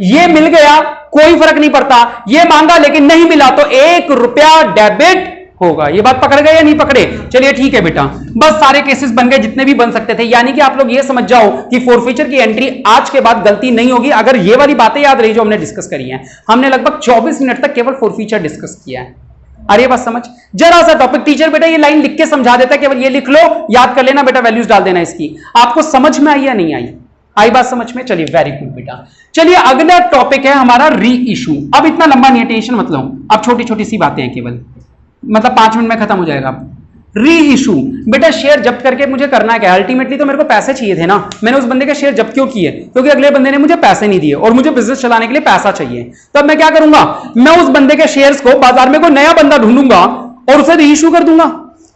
ये मिल गया, कोई फर्क नहीं पड़ता। ये मांगा लेकिन नहीं मिला तो 1 रुपया डेबिट होगा। ये बात पकड़ गए या नहीं पकड़े? चलिए ठीक है बेटा, बस सारे केसेस बन गए जितने भी बन सकते थे। यानी कि आप लोग ये समझ जाओ कि फॉरफिचर की एंट्री आज के बाद गलती नहीं होगी अगर ये वाली बातें याद रही जो हमने डिस्कस करी हैं। हमने लगभग 24 मिनट तक केवल फॉरफिचर डिस्कस किया है। अरे बस समझ, जरा सा टॉपिक टीचर बेटा ये लाइन लिख के समझा देता है, केवल ये लिख लो, याद कर लेना बेटा, वैल्यूज डाल देना इसकी। आपको समझ में आई या नहीं आई? आई बात समझ में? चलिए वेरी गुड बेटा। चलिए अगला टॉपिक है हमारा री इशू। अब इतना लंबा नहीं है, टेंशन मत लो, अब छोटी छोटी सी बातें हैं केवल, मतलब 5 मिनट में खत्म हो जाएगा। री इशू, बेटा शेयर जब्त करके मुझे करना क्या है? अल्टीमेटली तो मेरे को पैसे चाहिए थे ना, मैंने उस बंदे के शेयर जब्त क्यों किए? क्योंकि अगले बंदे ने मुझे पैसे नहीं दिए और मुझे बिजनेस चलाने के लिए पैसा चाहिए। तो अब मैं क्या करूंगा, मैं उस बंदे के शेयर्स को बाजार में कोई नया बंदा ढूंढूंगा और उसे री इशू कर दूंगा।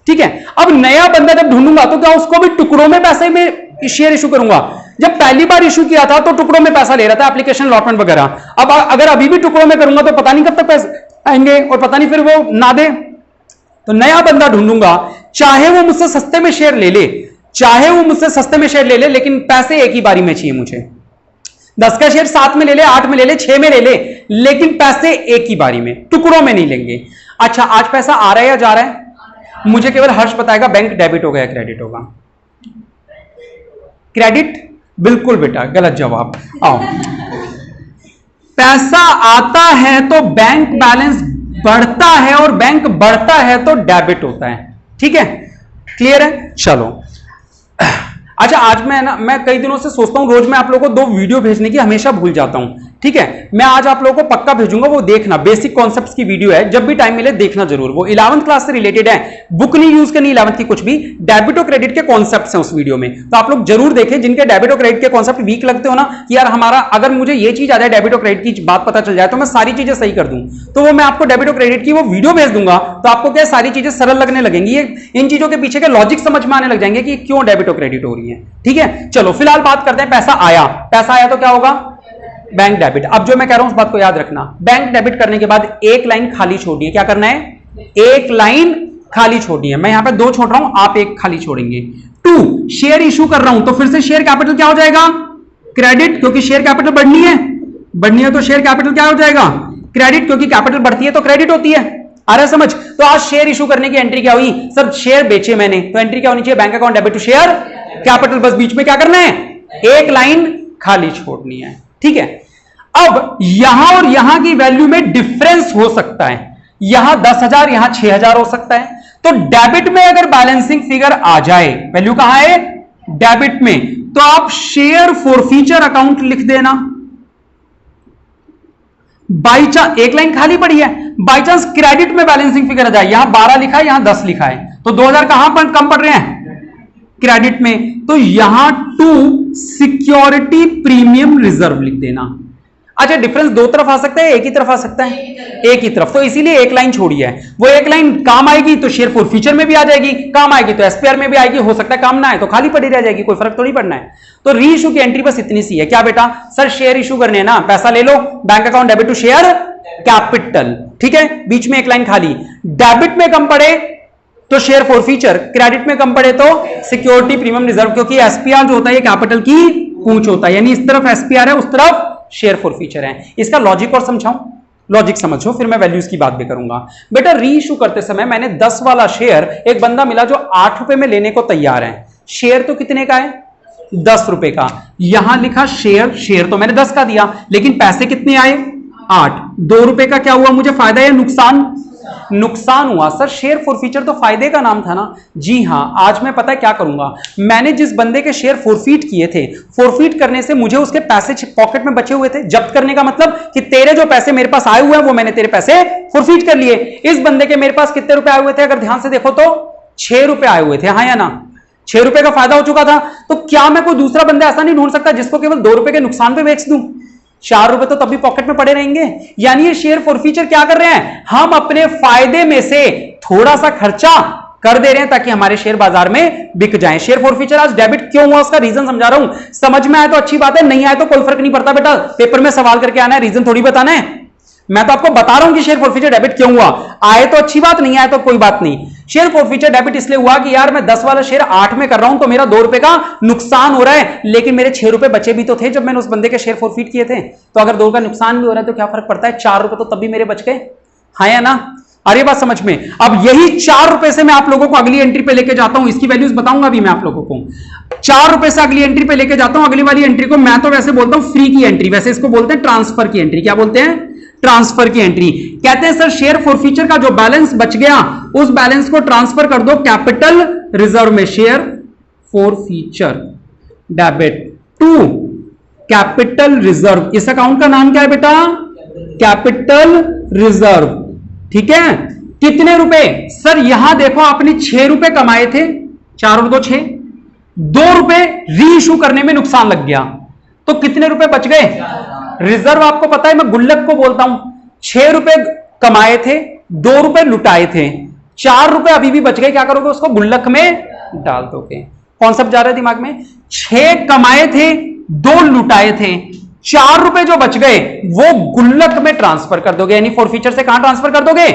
ठीक है, अब नया बंदा जब ढूंढूंगा तो क्या उसको भी टुकड़ों में पैसे में शेयर इशू करूंगा? जब पहली बार इशू किया था तो टुकड़ों में पैसा ले रहा था, एप्लीकेशन अलॉटमेंट वगैरह। अब अगर अभी भी टुकड़ों में करूंगा तो पता नहीं कब तक पैसे आएंगे और पता नहीं फिर वो ना दे। तो नया बंदा ढूंढूंगा, चाहे वो मुझसे सस्ते में शेयर ले ले, चाहे वो मुझसे सस्ते में शेयर ले ले, लेकिन पैसे एक ही बारी में चाहिए मुझे। 10 का शेयर 7 में ले ले, 8 में ले ले, 6 में ले ले, लेकिन पैसे एक ही बारी में, टुकड़ों में नहीं लेंगे। अच्छा, आज पैसा आ रहा है या जा रहा है? मुझे केवल हर्ष बताएगा बैंक डेबिट होगा या क्रेडिट होगा। क्रेडिट? बिल्कुल बेटा, गलत जवाब। आओ, पैसा आता है तो बैंक बैलेंस बढ़ता है और बैंक बढ़ता है तो डेबिट होता है। ठीक है, क्लियर है? चलो, अच्छा आज मैं कई दिनों से सोचता हूं रोज मैं आप लोगों को 2 वीडियो भेजने की, हमेशा भूल जाता हूं। ठीक है, मैं आज आप लोगों को पक्का भेजूंगा, वो देखना, बेसिक कॉन्सेप्ट्स की वीडियो है, जब भी टाइम मिले देखना जरूर। वो 11th क्लास से रिलेटेड है, बुक नहीं यूज करनी 11th की कुछ भी, डेबिट और क्रेडिट के कॉन्सेप्ट्स हैं उस वीडियो में, तो आप लोग जरूर देखें। जिनके डेबिट और क्रेडिट के कॉन्सेप्ट वीक लगते हो ना कि यार हमारा अगर मुझे ये चीज आ जाए, डेबिट और क्रेडिट की बात पता चल जाए तो मैं सारी चीजें सही कर दूं, तो वो मैं आपको डेबिट और क्रेडिट की वो वीडियो भेज दूंगा, तो आपको क्या सारी चीजें सरल लगने लगेंगी, इन चीजों के पीछे के लॉजिक समझ में आने लग जाएंगे कि क्यों डेबिट और क्रेडिट हो रही है। ठीक है, चलो फिलहाल बात करते हैं, पैसा आया तो क्या होगा? Bank debit. अब जो मैं कह रहा हूं उस बात को याद रखना, बैंक डेबिट करने के बाद एक लाइन खाली छोड़नी है। क्या करना है? एक लाइन खाली छोड़नी है। मैं यहां पे 2 छोड़ रहा हूं, आप एक खाली छोड़ेंगे। 2, शेयर इशू कर रहा हूं तो फिर से शेयर कैपिटल क्या हो जाएगा? क्रेडिट, क्योंकि शेयर कैपिटल बढ़नी है तो शेयर कैपिटल क्या हो जाएगा? क्रेडिट, क्योंकि कैपिटल बढ़ती है तो क्रेडिट होती है। आ रहा है समझ? तो आज शेयर इशू करने की एंट्री क्या हुई? सर शेयर बेचे मैंने, तो एंट्री क्या होनी चाहिए? Bank account debit to share capital. बस बीच में क्या करना है? एक लाइन खाली छोड़नी है। ठीक है, अब यहां और यहां की वैल्यू में डिफरेंस हो सकता है, यहां 10,000 यहां 6,000 हो सकता है। तो डेबिट में अगर बैलेंसिंग फिगर आ जाए, वैल्यू कहां है? डेबिट में, तो आप शेयर फॉरफीचर अकाउंट लिख देना। बाई चांस एक लाइन खाली पड़ी है, बाई चांस क्रेडिट में बैलेंसिंग फिगर आ जाए, यहां 12 लिखा है यहां 10 लिखा है, तो 2,000 कहां पर कम पड़ रहे हैं? क्रेडिट में, तो यहां 2 सिक्योरिटी प्रीमियम रिजर्व लिख देना। अच्छा, डिफरेंस 2 तरफ आ सकता है, एक ही तरफ आ सकता है? एक ही तरफ, तो इसीलिए एक लाइन छोड़ी है। वो एक लाइन काम आएगी तो शेयर फॉरफीचर में भी आ जाएगी, काम आएगी तो एसपीआर में भी आएगी, हो सकता है काम ना आए तो खाली पड़ी रह जाएगी, कोई फर्क तो नहीं पड़ना है। तो री इशू की एंट्री बस इतनी सी है। क्या बेटा? सर शेयर इशू करने हैं ना, पैसा ले लो, bank account debit to share capital. ठीक है, बीच में एक लाइन खाली। डेबिट में कम पड़े तो शेयर फॉरफीचर, क्रेडिट में कम पड़े तो सिक्योरिटी प्रीमियम रिजर्व, क्योंकि एसपीआर जो होता है ये कैपिटल की पूंछ होता है, यानी इस तरफ एसपीआर है उस तरफ शेयर फॉरफीचर है। इसका लॉजिक और समझाऊं? लॉजिक समझो, फिर मैं वैल्यूज की बात भी करूंगा। बेटा री इशू करते समय मैंने 10 वाला शेयर, एक बंदा मिला जो 8 रुपए में लेने को तैयार है। शेयर तो कितने का है? 10 रुपए का। यहां लिखा शेयर तो मैंने 10 का दिया, लेकिन पैसे कितने आए? 8। 2 रुपए का क्या हुआ? मुझे फायदा या नुकसान? नुकसान हुआ। सर शेयर फॉरफीचर तो फायदे का नाम था ना? जी हां, आज मैं पता है क्या करूंगा, मैंने जिस बंदे के शेयर फॉरफीट किए थे, फॉरफीट करने से मुझे उसके पैसे पॉकेट में बचे हुए थे। जब्त करने का मतलब कि तेरे जो पैसे मेरे पास आए हुए हैं वो मैंने तेरे पैसे फॉरफीट कर लिए। इस बंदे के मेरे पास कितने रुपए आए हुए थे? अगर ध्यान से देखो तो 6 रुपए आए हुए थे, हाँ या ना? 6 रुपए का फायदा हो चुका था। तो क्या मैं कोई दूसरा बंदा ऐसा नहीं ढूंढ सकता जिसको केवल 2 रुपए के नुकसान पे बेच दूं? 4 रुपए तो तब भी पॉकेट में पड़े रहेंगे। यानी ये शेयर फॉरफीचर क्या कर रहे हैं? हम अपने फायदे में से थोड़ा सा खर्चा कर दे रहे हैं ताकि हमारे शेयर बाजार में बिक जाएं। शेयर फॉरफीचर आज डेबिट क्यों हुआ उसका रीजन समझा रहा हूं। समझ में आए तो अच्छी बात है, नहीं आए तो कोई फर्क नहीं पड़ता बेटा, पेपर में सवाल करके आना है, रीजन थोड़ी बताना है। मैं तो आपको बता रहा हूं कि शेयर फॉरफीचर डेबिट क्यों हुआ। आए तो अच्छी बात, नहीं आए तो कोई बात नहीं। शेयर फॉरफीचर डेबिट इसलिए हुआ कि यार मैं 10 वाला शेयर 8 में कर रहा हूं तो मेरा 2 रुपए का नुकसान हो रहा है, लेकिन मेरे 6 रुपए बचे भी तो थे जब मैंने उस बंदे के शेयर फॉरफीट किए थे। तो अगर 2 का नुकसान भी हो रहा है तो क्या फर्क पड़ता है? 4 रुपए तो तब भी मेरे बच गए, हाँ या ना? अरे बात समझ में। अब यही 4 रुपए से मैं आप लोगों को अगली एंट्री पे लेके जाता हूं, इसकी वैल्यूज बताऊंगा अभी मैं आप लोगों को। 4 रुपए से अगली एंट्री पे लेके जाता हूं। अगली वाली एंट्री को मैं तो वैसे बोलता हूं फ्री की एंट्री, वैसे इसको बोलते हैं ट्रांसफर की एंट्री। क्या बोलते हैं? ट्रांसफर की एंट्री। कहते हैं सर शेयर फॉरफीचर का जो बैलेंस बच गया उस बैलेंस को ट्रांसफर कर दो कैपिटल रिजर्व में। Share forfeiture debit to capital reserve. इस अकाउंट का नाम क्या है बेटा? Capital reserve. ठीक है, कितने रुपए? सर यहां देखो आपने 6 रुपए कमाए थे, 4 और 2 6, 2 रुपए री इशू करने में नुकसान लग गया, तो कितने रुपए बच गए? रिजर्व आपको पता है मैं गुल्लक को बोलता हूं। 6 रुपए कमाए थे, 2 रुपए लुटाए थे, 4 रुपए अभी भी बच गए, क्या करोगे? उसको गुल्लक में डाल दोगे। कॉन्सेप्ट जा रहा है दिमाग में? 6 कमाए थे, 2 लुटाए थे, 4 रुपए जो बच गए वो गुल्लक में ट्रांसफर कर दोगे, यानी फोरफीचर से कहां ट्रांसफर कर दोगे?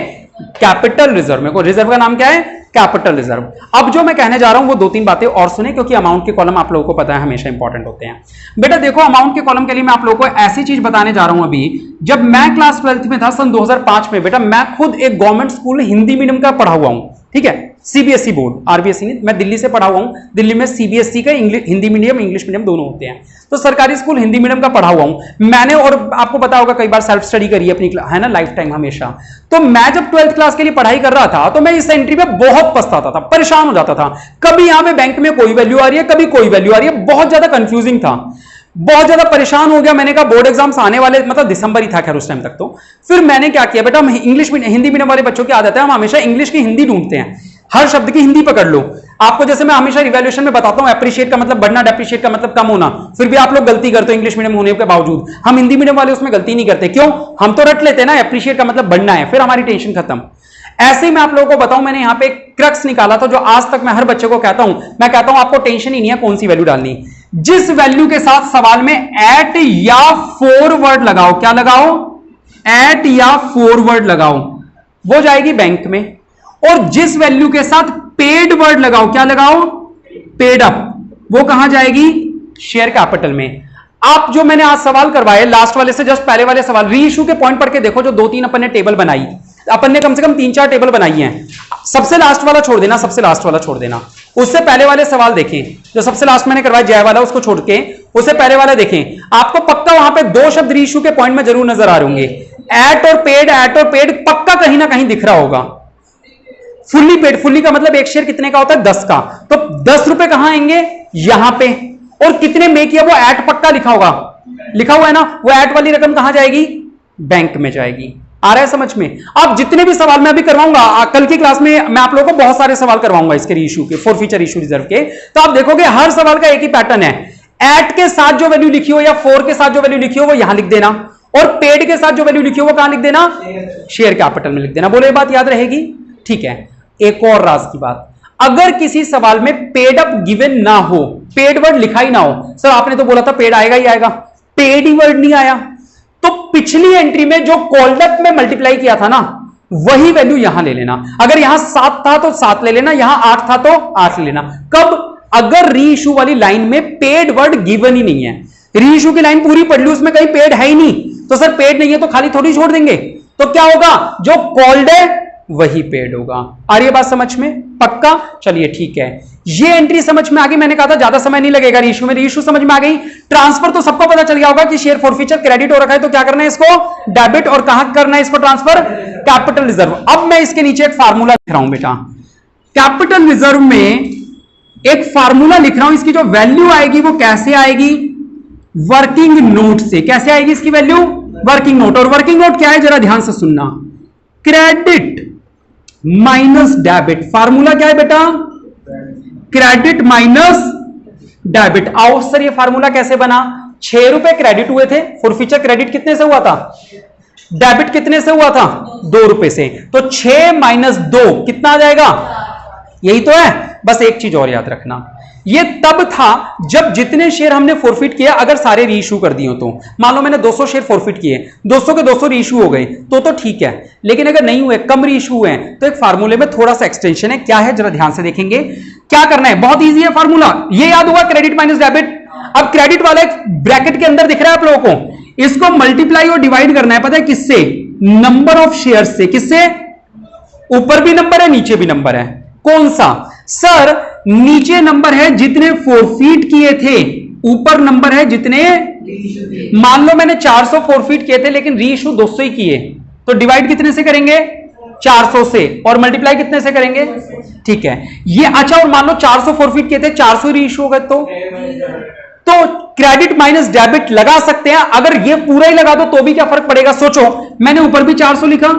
कैपिटल रिजर्व में। को रिजर्व का नाम क्या है? Capital reserve. अब जो मैं कहने जा रहा हूं वो 2-3 बातें और सुने, क्योंकि अमाउंट के कॉलम आप लोगों को पता है हमेशा इंपॉर्टेंट होते हैं। बेटा देखो, अमाउंट के कॉलम के लिए मैं आप लोगों को ऐसी चीज बताने जा रहा हूं। अभी जब मैं क्लास 12th में था सन 2005 में, बेटा मैं खुद एक गवर्नमेंट स्कूल हिंदी मीडियम का पढ़ा हुआ हूं, ठीक है, सीबीएसई बोर्ड, आरबीएसई नहीं, मैं दिल्ली से पढ़ा हुआ हूं। दिल्ली में सीबीएसई का हिंदी मीडियम इंग्लिश मीडियम दोनों होते हैं, तो सरकारी स्कूल हिंदी मीडियम का पढ़ा हुआ हूं मैंने। और आपको पता होगा कई बार सेल्फ स्टडी करी है अपनी, है ना, लाइफ टाइम हमेशा। तो मैं जब 12th क्लास के लिए पढ़ाई कर रहा था तो मैं इस एंट्री में बहुत पछताता था, परेशान हो जाता था। कभी यहां पे बैंक में कोई वैल्यू आ रही है, कभी कोई वैल्यू आ रही है, बहुत ज्यादा कंफ्यूजिंग था, बहुत ज्यादा परेशान हो गया। मैंने कहा बोर्ड एग्जाम्स आने वाले, मतलब दिसंबर ही था खैर उस टाइम तक। तो फिर मैंने क्या किया, बेटा इंग्लिश हिंदी मीडियम वाले बच्चों की आदत है, हम हमेशा इंग्लिश की हिंदी ढूंढते हैं, हर शब्द की हिंदी पकड़ लो। आपको जैसे मैं हमेशा रिवैल्यूएशन में बताता हूं, एप्रिशिएट का मतलब बढ़ना, डेप्रिशिएट का मतलब कम होना, फिर भी आप लोग गलती करते हो इंग्लिश मीडियम होने के बावजूद। हम हिंदी मीडियम वाले उसमें गलती नहीं करते, क्यों? हम तो रट लेते हैं ना, एप्रिशिएट का मतलब बढ़ना है, फिर हमारी टेंशन खत्म। ऐसे ही मैं आप लोगों को बताऊं, मैंने यहां पे एक क्रक्स निकाला था जो आज तक मैं हर बच्चे को कहता हूं, मैं कहता हूं आपको टेंशन ही नहीं है कौन सी वैल्यू डालनी, जिस वैल्यू के साथ सवाल में एट या फॉरवर्ड लगाओ, क्या लगाओ? एट या फॉरवर्ड लगाओ, वो जाएगी बैंक में। और जिस वैल्यू के साथ पेड वर्ड लगाओ, क्या लगाओ? पेड अप, वो कहां जाएगी? शेयर कैपिटल में। आप जो मैंने आज सवाल करवाए लास्ट वाले से जस्ट पहले वाले सवाल, री इशू के पॉइंट पढ़ के देखो, जो 2-3 अपन ने टेबल बनाई, अपन ने कम से कम 3-4 टेबल बनाई हैं। सबसे लास्ट वाला छोड़ देना, सबसे लास्ट वाला छोड़ देना, उससे पहले वाले सवाल देखें, जो सबसे लास्ट मैंने करवाया जय वाला, उसको छोड़ के उससे पहले वाला देखें। आपको पक्का वहां पे 2 शब्द री इशू के पॉइंट में जरूर नजर आ रहे होंगे, एट और पेड पक्का कहीं ना कहीं दिख रहा होगा। फुल्ली पेड, फुल्ली का मतलब एक शेयर कितने का होता है? 10 का, तो 10 रुपए कहां आएंगे? यहां पे। और कितने में किया, वो एट पक्का लिखा होगा, लिखा हुआ है ना, वो एट वाली रकम कहां जाएगी? बैंक में जाएगी। आ रहा है समझ में? अब जितने भी सवाल मैं अभी करवाऊंगा कल की क्लास में, मैं आप लोगों को बहुत सारे सवाल करवाऊंगा इसके इशू के, फॉरफीचर इशू रिजर्व के, तो आप देखोगे हर सवाल का एक ही पैटर्न है, एट के साथ जो वैल्यू लिखी हो या फोर के साथ जो वैल्यू लिखी हो वो यहां लिख देना, और पेड के साथ जो वैल्यू लिखी हो वो कहां लिख देना? शेयर कैपिटल में लिख देना। बोले बात याद रहेगी? ठीक है। एक और राज की बात, अगर किसी सवाल में पेड अप गिवन ना हो, पेड वर्ड लिखा ही ना हो, सर आपने तो बोला था पेड आएगा ही आएगा, पेड ही वर्ड नहीं आया, तो पिछली एंट्री में जो कॉल्ड अप में मल्टीप्लाई किया था ना, वही वैल्यू यहां ले लेना। अगर यहां 7 था तो 7 ले लेना, यहां 8 था तो 8 ले लेना। कब? अगर री इशू वाली लाइन में पेड वर्ड गिवन ही नहीं है। री इशू की लाइन पूरी पढ़ ली, उसमें कहीं पेड है ही नहीं, तो सर पेड नहीं है तो खाली थोड़ी छोड़ देंगे, तो क्या होगा? जो कॉल्ड है वही पेड होगा। आ रही है बात समझ में? पक्का? चलिए ठीक है, ये एंट्री समझ में आ गई। मैंने कहा था ज्यादा समय नहीं लगेगा रीइशू में, रीइशू समझ में आ गई। ट्रांसफर तो सबको पता चल गया होगा कि शेयर फॉरफीचर क्रेडिट हो रखा है, तो क्या करना है इसको? डेबिट। और कहां करना है इसको ट्रांसफर? Capital reserve. अब मैं इसके नीचे एक फार्मूला लिख रहा हूं बेटा, कैपिटल रिजर्व में एक फार्मूला लिख रहा हूं, इसकी जो वैल्यू आएगी वो कैसे आएगी? वर्किंग नोट से। कैसे आएगी इसकी वैल्यू? Working note. और वर्किंग नोट क्या है जरा ध्यान से सुनना, क्रेडिट माइनस डेबिट। फार्मूला क्या है बेटा? Credit minus debit. आओ सर ये फार्मूला कैसे बना? 6 रुपए क्रेडिट हुए थे, फॉरफीचर क्रेडिट कितने से हुआ था? डेबिट कितने से हुआ था? 2 रुपए से। तो 6 माइनस 2 कितना आ जाएगा? यही तो है। बस एक चीज और याद रखना, ये तब था जब जितने शेयर हमने फॉरफिट किया अगर सारे रीइशू कर दिए तो, मान लो मैंने 200 शेयर फॉरफिट किए, 200 के 200 रीइशू हो गए तो ठीक है, लेकिन अगर नहीं हुए, कम रीइशू हुए तो एक फार्मूले में थोड़ा सा एक्सटेंशन है। क्या है जरा ध्यान से देखेंगे। क्या करना है? बहुत ईजी है फार्मूला, ये याद हुआ, क्रेडिट माइनस डेबिट। अब क्रेडिट वाला एक ब्रैकेट के अंदर दिख रहा है आप लोगों को, इसको मल्टीप्लाई और डिवाइड करना है, पता है किससे? नंबर ऑफ शेयर से। किससे? ऊपर भी नंबर है नीचे भी नंबर है। कौन सा? सर नीचे नंबर है जितने फॉरफिट किए थे, ऊपर नंबर है जितने, मान लो मैंने 400 फॉरफिट किए थे लेकिन रीइशू 200 ही किए, तो डिवाइड कितने से करेंगे? 400 से। और मल्टीप्लाई कितने से करेंगे? ठीक है ये। अच्छा और मान लो 400 फॉरफिट किए थे, 400 रीइशू हो गए तो क्रेडिट माइनस डेबिट लगा सकते हैं। अगर ये पूरा ही लगा दो तो भी क्या फर्क पड़ेगा? सोचो, मैंने ऊपर भी 400 लिखा,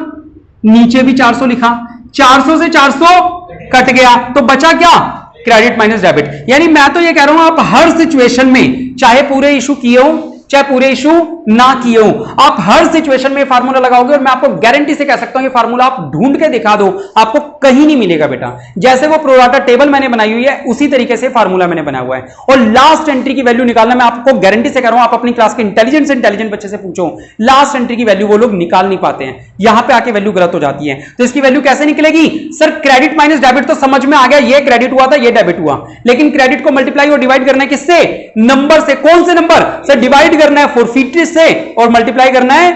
नीचे भी 400 लिखा, 400 से 400 कट गया तो बचा क्या, क्रेडिट माइनस डेबिट। यानी मैं तो ये कह रहा हूं आप हर सिचुएशन में, चाहे पूरे इशू किए हो चाहे पूरे इशू ना किए हो, आप हर सिचुएशन में फार्मूला लगाओगे और मैं आपको गारंटी से कह सकता हूं ये फार्मूला आप ढूंढ के दिखा दो, आपको कहीं नहीं मिलेगा बेटा। जैसे वो प्रोराटा टेबल मैंने बनाई हुई है उसी तरीके से फार्मूला मैंने बनाया हुआ है। और लास्ट एंट्री की वैल्यू निकालना मैं आपको गारंटी से कह रहा हूं, आप अपनी क्लास के इंटेलिजेंट बच्चे से पूछो, लास्ट एंट्री की वैल्यू वो लोग निकाल नहीं पाते हैं, यहां पे आके वैल्यू गलत हो जाती है। तो इसकी वैल्यू कैसे निकलेगी सर, क्रेडिट माइनस डेबिट तो समझ में आ गया, ये क्रेडिट हुआ था ये डेबिट हुआ, लेकिन क्रेडिट को मल्टीप्लाई और डिवाइड करना है किससे, नंबर से। कौन से नंबर सर, डिवाइड करना है फोरफीट से और मल्टीप्लाई करना है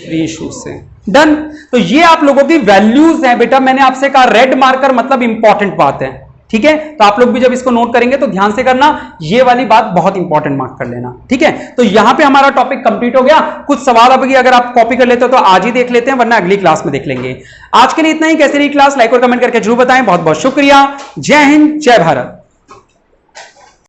रीइश्यू से। डन। तो ये आप लोगों की वैल्यूज हैं बेटा, मैंने आपसे कहा रेड मार्कर मतलब इंपॉर्टेंट बात है, ठीक है। तो आप लोग भी जब इसको नोट करेंगे तो ध्यान से करना, ये वाली बात बहुत इंपॉर्टेंट मार्क कर लेना, ठीक है। तो यहां पे हमारा टॉपिक कंप्लीट हो गया। कुछ सवाल अब अगर आप कॉपी कर लेते हो तो आज ही देख लेते हैं, वरना अगली क्लास में देख लेंगे। आज के लिए इतना ही। कैसी रही क्लास, लाइक और कमेंट करके जरूर बताएं। बहुत बहुत शुक्रिया। जय हिंद, जय भारत।